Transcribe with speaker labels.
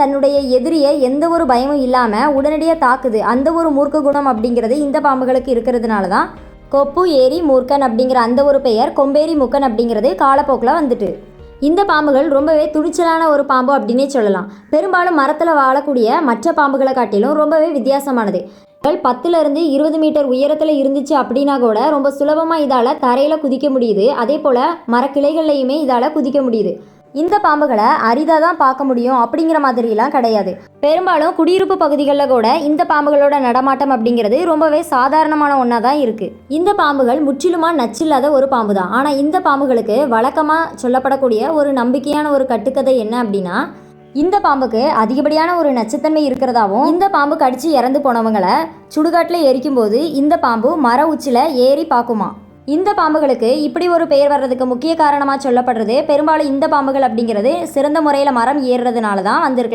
Speaker 1: தன்னுடைய எதிரியை எந்த ஒரு பயமும் இல்லாமல் உடனடியாக தாக்குது. அந்த ஒரு மூர்க்க குணம் அப்படிங்கிறது இந்த பாம்புகளுக்கு இருக்கிறதுனால தான் கொப்பு ஏரி மூர்க்கன் அப்படிங்கிற அந்த ஒரு பெயர் கொம்பேரி மூக்கன் அப்படிங்கிறது காலப்போக்கில் வந்துட்டு. இந்த பாம்புகள் ரொம்பவே துணிச்சலான ஒரு பாம்பு அப்படின்னே சொல்லலாம். பெரும்பாலும் மரத்தில் வாழக்கூடிய மற்ற பாம்புகளை காட்டிலும் ரொம்பவே வித்தியாசமானது. 10லிருந்து 20 மீட்டர் உயரத்தில் இருந்துச்சு அப்படின்னா கூட ரொம்ப சுலபமாக இதால் தரையில் குதிக்க முடியுது. அதே போல் மரக்கிளைகள்லையுமே இதால் குதிக்க முடியுது. இந்த பாம்புகளை அரிதாக தான் பார்க்க முடியும் அப்படிங்கிற மாதிரிலாம் கிடையாது. பெரும்பாலும் குடியிருப்பு பகுதிகளில் கூட இந்த பாம்புகளோட நடமாட்டம் அப்படிங்கிறது ரொம்பவே சாதாரணமான ஒன்றா தான் இருக்குது. இந்த பாம்புகள் முற்றிலுமாக நச்சில்லாத ஒரு பாம்பு தான். ஆனால் இந்த பாம்புகளுக்கு வழக்கமாக சொல்லப்படக்கூடிய ஒரு நம்பிக்கையான ஒரு கட்டுக்கதை என்ன அப்படின்னா, இந்த பாம்புக்கு அதிகப்படியான ஒரு நச்சுத்தன்மை இருக்கிறதாவும், இந்த பாம்பு கடிச்சு இறந்து போனவங்களை சுடுகாட்டில் எரிக்கும்போது இந்த பாம்பு மர உச்சியில் ஏறி பார்க்குமா. இந்த பாம்புகளுக்கு இப்படி ஒரு பெயர் வர்றதுக்கு முக்கிய காரணமாக சொல்லப்படுறது பெரும்பாலும் இந்த பாம்புகள் அப்படிங்கிறது சிறந்த முறையில் மரம் ஏறுறதுனால தான் வந்திருக்கலாம்.